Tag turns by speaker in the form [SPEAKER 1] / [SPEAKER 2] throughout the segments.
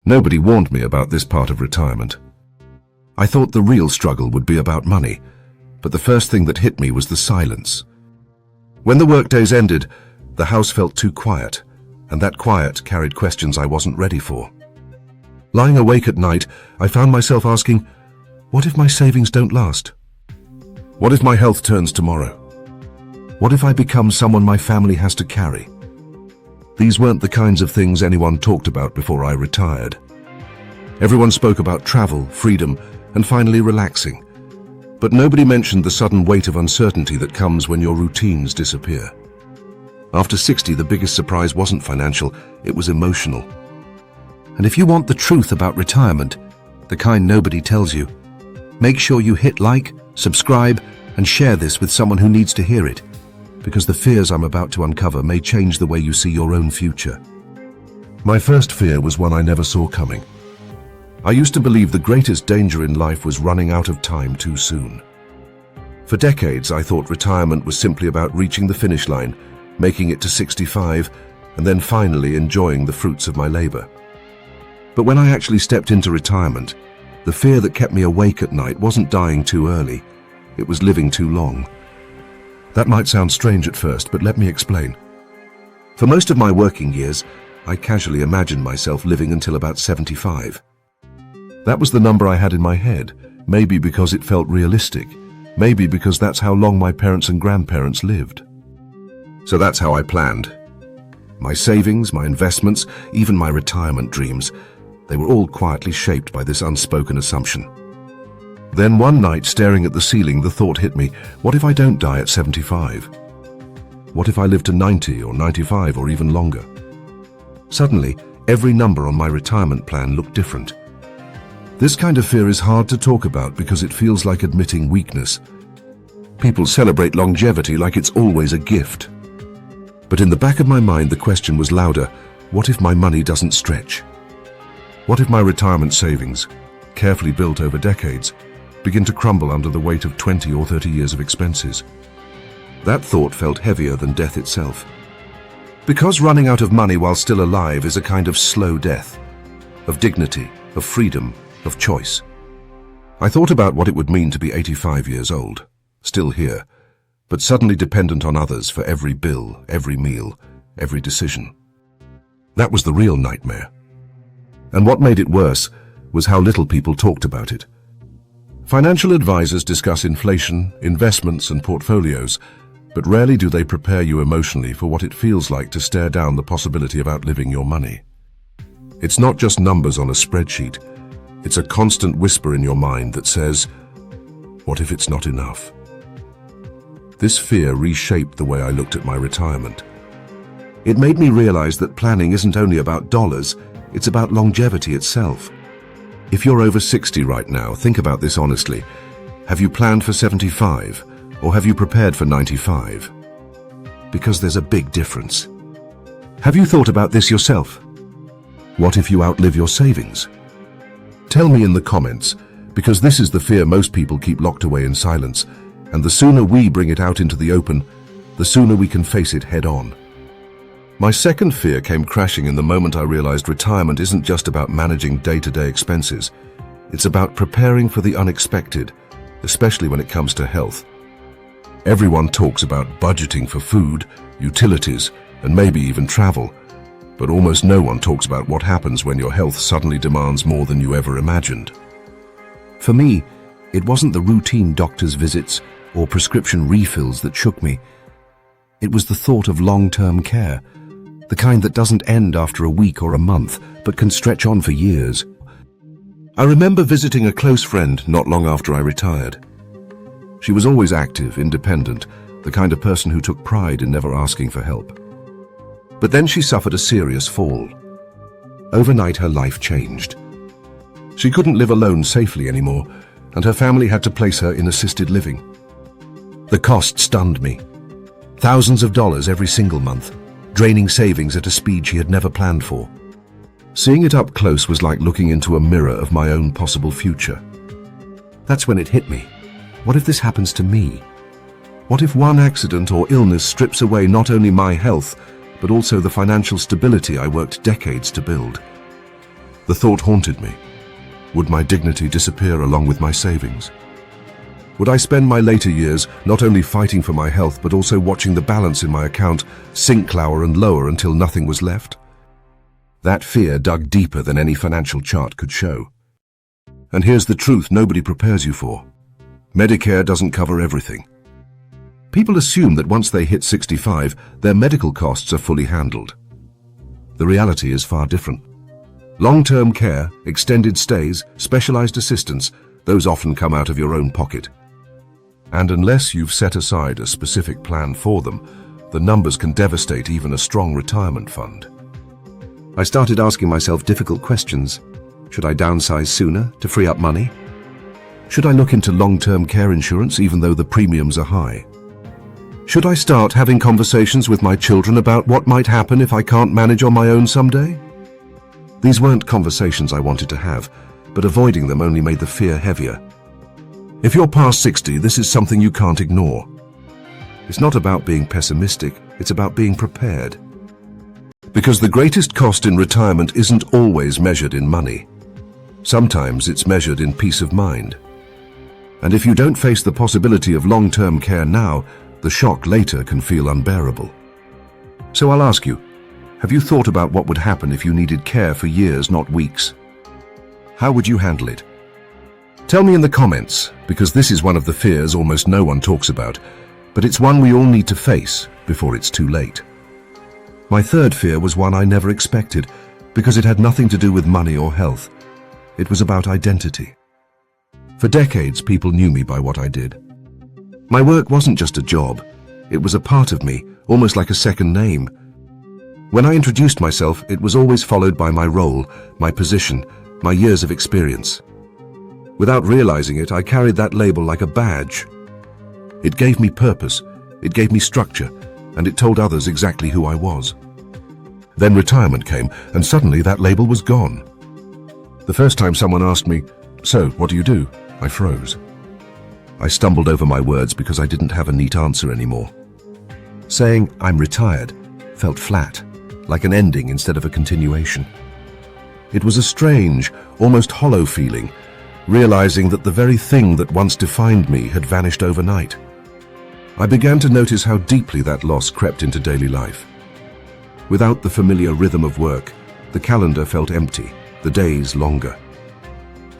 [SPEAKER 1] Nobody warned me about this part of retirement. I thought the real struggle would be about money, but the first thing that hit me was the silence. When the workdays ended, the house felt too quiet, and that quiet carried questions I wasn't ready for. Lying awake at night, I found myself asking, what if my savings don't last? What if my health turns tomorrow? What if I become someone my family has to carry? These weren't the kinds of things anyone talked about before I retired. Everyone spoke about travel, freedom, and finally relaxing. But nobody mentioned the sudden weight of uncertainty that comes when your routines disappear. After 60, the biggest surprise wasn't financial, it was emotional. And if you want the truth about retirement, the kind nobody tells you, make sure you hit like, subscribe, and share this with someone who needs to hear it, because the fears I'm about to uncover may change the way you see your own future. My first fear was one I never saw coming. I used to believe the greatest danger in life was running out of time too soon. For decades, I thought retirement was simply about reaching the finish line, making it to 65, and then finally enjoying the fruits of my labor. But when I actually stepped into retirement, the fear that kept me awake at night wasn't dying too early, it was living too long. That might sound strange at first, but let me explain. For most of my working years, I casually imagined myself living until about 75. That was the number I had in my head, maybe because it felt realistic, maybe because that's how long my parents and grandparents lived. So that's how I planned. My savings, my investments, even my retirement dreams, they were all quietly shaped by this unspoken assumption. Then one night, staring at the ceiling, the thought hit me, what if I don't die at 75? What if I live to 90 or 95 or even longer? Suddenly, every number on my retirement plan looked different. This kind of fear is hard to talk about because it feels like admitting weakness. People celebrate longevity like it's always a gift. But in the back of my mind, the question was louder, what if my money doesn't stretch? What if my retirement savings, carefully built over decades, begin to crumble under the weight of 20 or 30 years of expenses? That thought felt heavier than death itself. Because running out of money while still alive is a kind of slow death, of dignity, of freedom, of choice. I thought about what it would mean to be 85 years old, still here, but suddenly dependent on others for every bill, every meal, every decision. That was the real nightmare. And what made it worse was how little people talked about it. Financial advisors discuss inflation, investments, and portfolios, but rarely do they prepare you emotionally for what it feels like to stare down the possibility of outliving your money. It's not just numbers on a spreadsheet. It's a constant whisper in your mind that says, what if it's not enough? This fear reshaped the way I looked at my retirement. It made me realize that planning isn't only about dollars, it's about longevity itself. If you're over 60 right now, think about this honestly. Have you planned for 75, or have you prepared for 95? Because there's a big difference. Have you thought about this yourself? What if you outlive your savings? Tell me in the comments, because this is the fear most people keep locked away in silence, and the sooner we bring it out into the open, the sooner we can face it head on. My second fear came crashing in the moment I realized retirement isn't just about managing day-to-day expenses. It's about preparing for the unexpected, especially when it comes to health. Everyone talks about budgeting for food, utilities, and maybe even travel, but almost no one talks about what happens when your health suddenly demands more than you ever imagined. For me, it wasn't the routine doctor's visits or prescription refills that shook me. It was the thought of long-term care, the kind that doesn't end after a week or a month, but can stretch on for years. I remember visiting a close friend not long after I retired. She was always active, independent, the kind of person who took pride in never asking for help. But then she suffered a serious fall. Overnight, her life changed. She couldn't live alone safely anymore, and her family had to place her in assisted living. The cost stunned me. Thousands of dollars every single month, draining savings at a speed she had never planned for. Seeing it up close was like looking into a mirror of my own possible future. That's when it hit me. What if this happens to me? What if one accident or illness strips away not only my health, but also the financial stability I worked decades to build? The thought haunted me. Would my dignity disappear along with my savings? Would I spend my later years not only fighting for my health but also watching the balance in my account sink lower and lower until nothing was left? That fear dug deeper than any financial chart could show. And here's the truth nobody prepares you for. Medicare doesn't cover everything. People assume that once they hit 65, their medical costs are fully handled. The reality is far different. Long-term care, extended stays, specialized assistance, those often come out of your own pocket. And unless you've set aside a specific plan for them, the numbers can devastate even a strong retirement fund. I started asking myself difficult questions. Should I downsize sooner to free up money? Should I look into long-term care insurance even though the premiums are high? Should I start having conversations with my children about what might happen if I can't manage on my own someday? These weren't conversations I wanted to have, but avoiding them only made the fear heavier. If you're past 60, this is something you can't ignore. It's not about being pessimistic, it's about being prepared. Because the greatest cost in retirement isn't always measured in money. Sometimes it's measured in peace of mind. And if you don't face the possibility of long-term care now, the shock later can feel unbearable. So I'll ask you, have you thought about what would happen if you needed care for years, not weeks? How would you handle it? Tell me in the comments, because this is one of the fears almost no one talks about, but it's one we all need to face before it's too late. My third fear was one I never expected, because it had nothing to do with money or health. It was about identity. For decades, people knew me by what I did. My work wasn't just a job. It was a part of me, almost like a second name. When I introduced myself, it was always followed by my role, my position, my years of experience. Without realizing it, I carried that label like a badge. It gave me purpose, it gave me structure, and it told others exactly who I was. Then retirement came, and suddenly that label was gone. The first time someone asked me, "So, what do you do?" I froze. I stumbled over my words because I didn't have a neat answer anymore. Saying, "I'm retired," felt flat, like an ending instead of a continuation. It was a strange, almost hollow feeling, realizing that the very thing that once defined me had vanished overnight. I began to notice how deeply that loss crept into daily life. Without the familiar rhythm of work, the calendar felt empty, the days longer.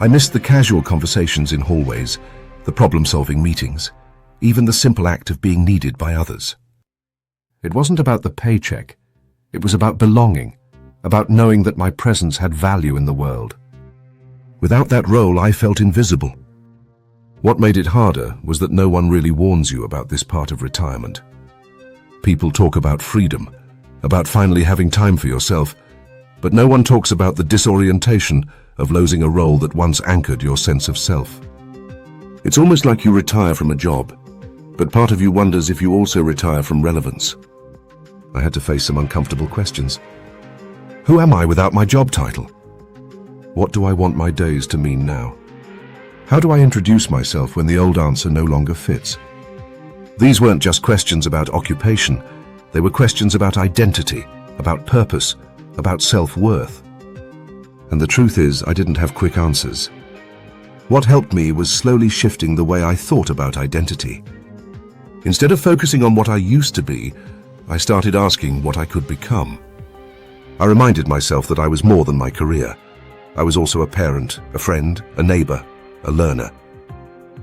[SPEAKER 1] I missed the casual conversations in hallways, the problem-solving meetings, even the simple act of being needed by others. It wasn't about the paycheck. It was about belonging, about knowing that my presence had value in the world. Without that role, I felt invisible. What made it harder was that no one really warns you about this part of retirement. People talk about freedom, about finally having time for yourself, but no one talks about the disorientation of losing a role that once anchored your sense of self. It's almost like you retire from a job, but part of you wonders if you also retire from relevance. I had to face some uncomfortable questions. Who am I without my job title? What do I want my days to mean now? How do I introduce myself when the old answer no longer fits? These weren't just questions about occupation. They were questions about identity, about purpose, about self-worth. And the truth is, I didn't have quick answers. What helped me was slowly shifting the way I thought about identity. Instead of focusing on what I used to be, I started asking what I could become. I reminded myself that I was more than my career. I was also a parent, a friend, a neighbor, a learner.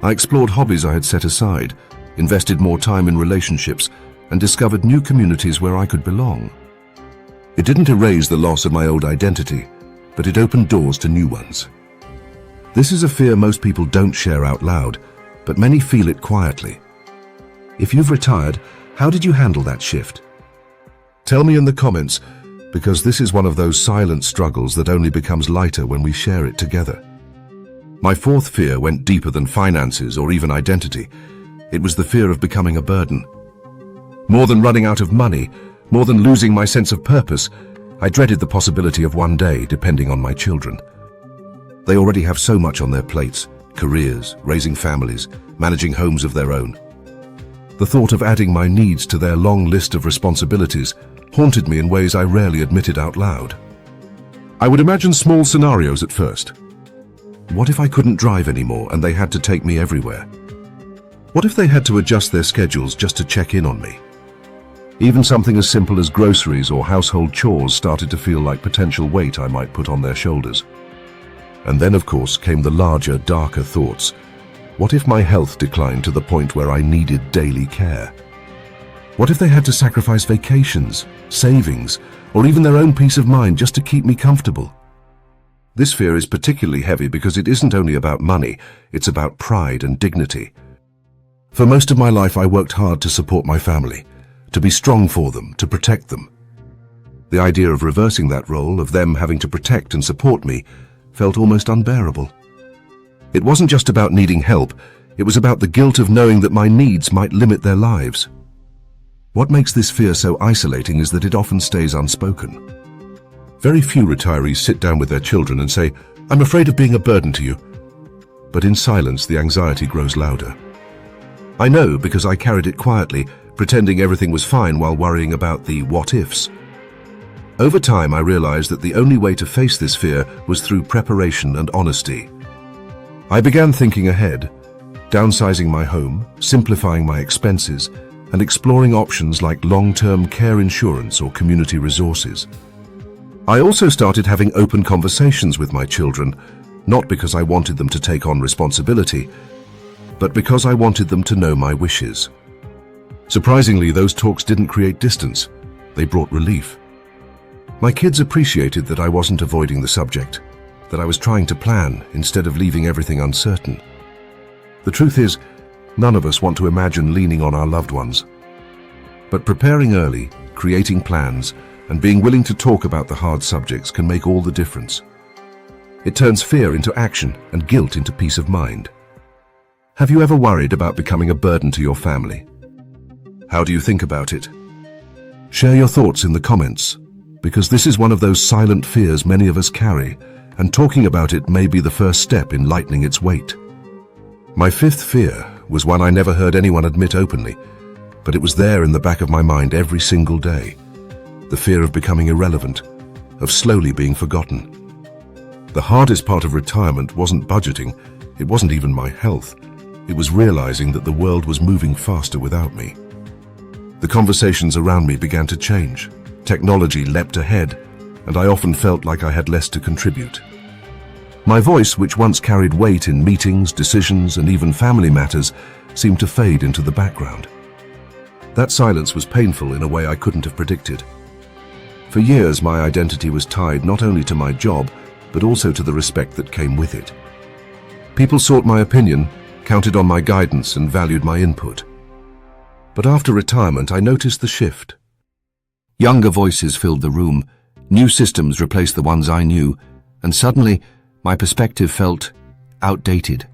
[SPEAKER 1] I explored hobbies I had set aside, invested more time in relationships, and discovered new communities where I could belong. It didn't erase the loss of my old identity, but it opened doors to new ones. This is a fear most people don't share out loud, but many feel it quietly. If you've retired, how did you handle that shift? Tell me in the comments, because this is one of those silent struggles that only becomes lighter when we share it together. My fourth fear went deeper than finances or even identity. It was the fear of becoming a burden. More than running out of money, more than losing my sense of purpose, I dreaded the possibility of one day depending on my children. They already have so much on their plates, careers, raising families, managing homes of their own. The thought of adding my needs to their long list of responsibilities haunted me in ways I rarely admitted out loud. I would imagine small scenarios at first. What if I couldn't drive anymore and they had to take me everywhere? What if they had to adjust their schedules just to check in on me? Even something as simple as groceries or household chores started to feel like potential weight I might put on their shoulders. And then, of course, came the larger, darker thoughts. What if my health declined to the point where I needed daily care? What if they had to sacrifice vacations, savings, or even their own peace of mind just to keep me comfortable? This fear is particularly heavy because it isn't only about money, it's about pride and dignity. For most of my life, I worked hard to support my family, to be strong for them, to protect them. The idea of reversing that role, of them having to protect and support me, felt almost unbearable. It wasn't just about needing help, it was about the guilt of knowing that my needs might limit their lives. What makes this fear so isolating is that it often stays unspoken. Very few retirees sit down with their children and say, "I'm afraid of being a burden to you." But in silence, the anxiety grows louder. I know because I carried it quietly, pretending everything was fine while worrying about the what-ifs. Over time, I realized that the only way to face this fear was through preparation and honesty. I began thinking ahead, downsizing my home, simplifying my expenses, and exploring options like long-term care insurance or community resources. I also started having open conversations with my children, not because I wanted them to take on responsibility, but because I wanted them to know my wishes. Surprisingly, those talks didn't create distance. They brought relief. My kids appreciated that I wasn't avoiding the subject, that I was trying to plan instead of leaving everything uncertain. The truth is, none of us want to imagine leaning on our loved ones. But preparing early, creating plans, and being willing to talk about the hard subjects can make all the difference. It turns fear into action and guilt into peace of mind. Have you ever worried about becoming a burden to your family? How do you think about it? Share your thoughts in the comments, because this is one of those silent fears many of us carry, and talking about it may be the first step in lightening its weight. My fifth fear was one I never heard anyone admit openly, but it was there in the back of my mind every single day. The fear of becoming irrelevant, of slowly being forgotten. The hardest part of retirement wasn't budgeting, it wasn't even my health. It was realizing that the world was moving faster without me. The conversations around me began to change. Technology leapt ahead, and I often felt like I had less to contribute. My voice, which once carried weight in meetings, decisions, and even family matters, seemed to fade into the background. That silence was painful in a way I couldn't have predicted. For years, my identity was tied not only to my job, but also to the respect that came with it. People sought my opinion, counted on my guidance, and valued my input. But after retirement, I noticed the shift. Younger voices filled the room, new systems replaced the ones I knew, and suddenly my perspective felt outdated.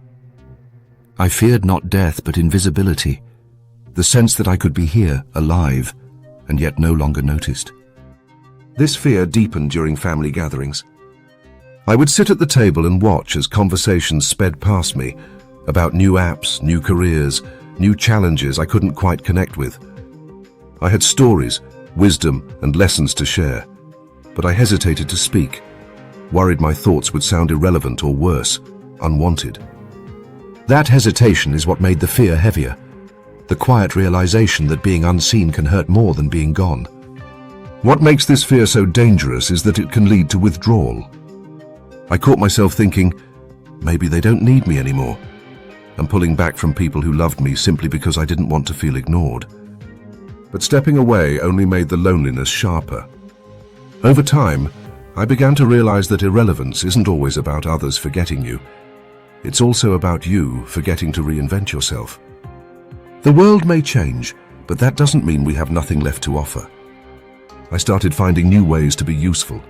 [SPEAKER 1] I feared not death but invisibility, the sense that I could be here, alive, and yet no longer noticed. This fear deepened during family gatherings. I would sit at the table and watch as conversations sped past me about new apps, new careers, new challenges I couldn't quite connect with. I had stories, wisdom, and lessons to share, but I hesitated to speak, worried my thoughts would sound irrelevant or worse, unwanted. That hesitation is what made the fear heavier, the quiet realization that being unseen can hurt more than being gone. What makes this fear so dangerous is that it can lead to withdrawal. I caught myself thinking, maybe they don't need me anymore, and pulling back from people who loved me simply because I didn't want to feel ignored. But stepping away only made the loneliness sharper. Over time, I began to realize that irrelevance isn't always about others forgetting you. It's also about you forgetting to reinvent yourself. The world may change, but that doesn't mean we have nothing left to offer. I started finding new ways to be useful,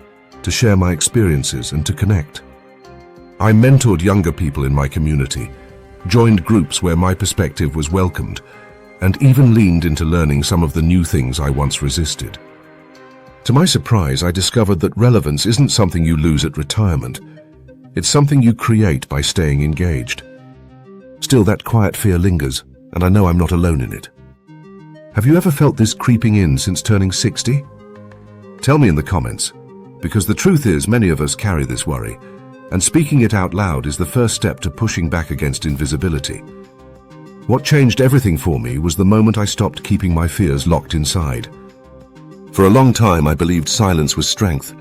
[SPEAKER 1] to share my experiences and to connect. I mentored younger people in my community, joined groups where my perspective was welcomed, and even leaned into learning some of the new things I once resisted. To my surprise, I discovered that relevance isn't something you lose at retirement. It's something you create by staying engaged. Still, that quiet fear lingers, and I know I'm not alone in it. Have you ever felt this creeping in since turning 60? Tell me in the comments. because the truth is many of us carry this worry, and speaking it out loud is the first step to pushing back against invisibility. What changed everything for me was the moment I stopped keeping my fears locked inside. For a long time I believed silence was strength,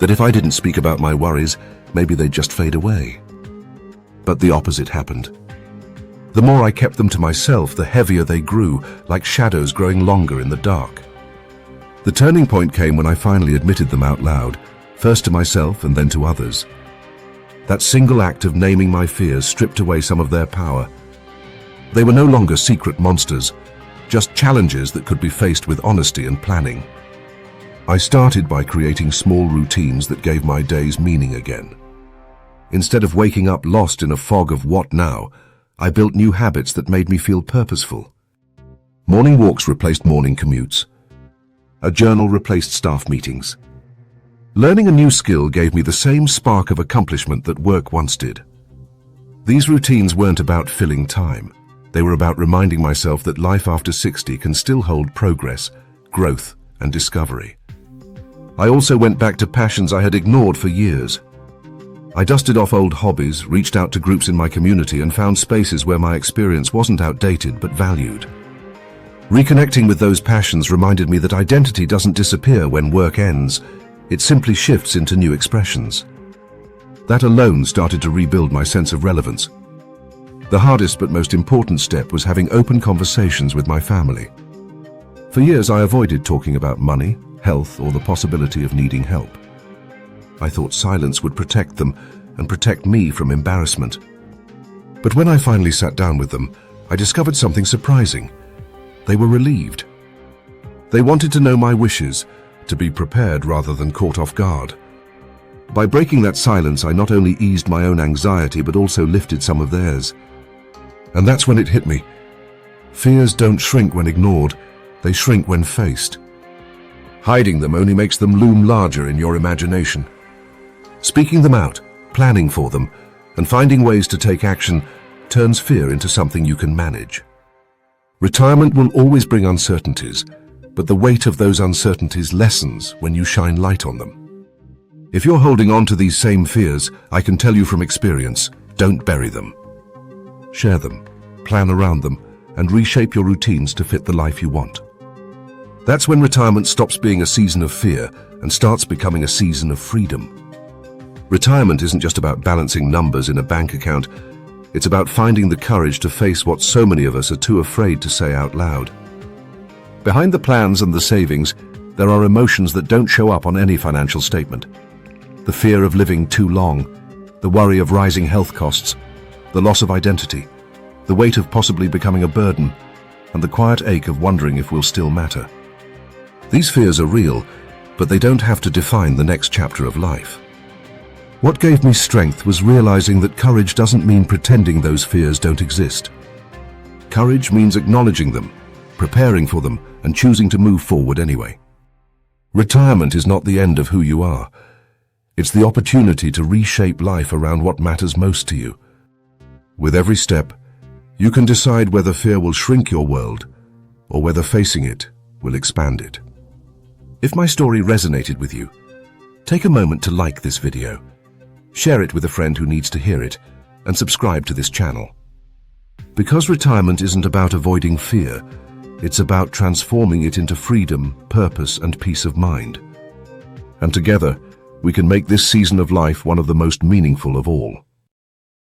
[SPEAKER 1] that if I didn't speak about my worries, maybe they'd just fade away. But the opposite happened. The more I kept them to myself, the heavier they grew, like shadows growing longer in the dark. The turning point came when I finally admitted them out loud, first to myself and then to others. That single act of naming my fears stripped away some of their power. They were no longer secret monsters, just challenges that could be faced with honesty and planning. I started by creating small routines that gave my days meaning again. Instead of waking up lost in a fog of what now, I built new habits that made me feel purposeful. Morning walks replaced morning commutes. A journal replaced staff meetings. Learning a new skill gave me the same spark of accomplishment that work once did. These routines weren't about filling time. They were about reminding myself that life after 60 can still hold progress, growth, and discovery. I also went back to passions I had ignored for years. I dusted off old hobbies, reached out to groups in my community, and found spaces where my experience wasn't outdated but valued. Reconnecting with those passions reminded me that identity doesn't disappear when work ends. It simply shifts into new expressions. That alone started to rebuild my sense of relevance. The hardest but most important step was having open conversations with my family. For years I avoided talking about money, health, or the possibility of needing help. I thought silence would protect them and protect me from embarrassment. But when I finally sat down with them, I discovered something surprising. They were relieved. They wanted to know my wishes, to be prepared rather than caught off guard. By breaking that silence, I not only eased my own anxiety but also lifted some of theirs. And that's when it hit me. Fears don't shrink when ignored, they shrink when faced. Hiding them only makes them loom larger in your imagination. Speaking them out, planning for them, and finding ways to take action turns fear into something you can manage. Retirement will always bring uncertainties, but the weight of those uncertainties lessens when you shine light on them. If you're holding on to these same fears, I can tell you from experience, don't bury them. Share them, plan around them, and reshape your routines to fit the life you want. That's when retirement stops being a season of fear and starts becoming a season of freedom. Retirement isn't just about balancing numbers in a bank account. It's about finding the courage to face what so many of us are too afraid to say out loud. Behind the plans and the savings, there are emotions that don't show up on any financial statement. The fear of living too long, the worry of rising health costs, the loss of identity, the weight of possibly becoming a burden, and the quiet ache of wondering if we'll still matter. These fears are real, but they don't have to define the next chapter of life. What gave me strength was realizing that courage doesn't mean pretending those fears don't exist. Courage means acknowledging them, preparing for them, and choosing to move forward anyway. Retirement is not the end of who you are. It's the opportunity to reshape life around what matters most to you. With every step, you can decide whether fear will shrink your world or whether facing it will expand it. If my story resonated with you, take a moment to like this video, share it with a friend who needs to hear it, and subscribe to this channel. Because retirement isn't about avoiding fear, it's about transforming it into freedom, purpose, and peace of mind. And together, we can make this season of life one of the most meaningful of all.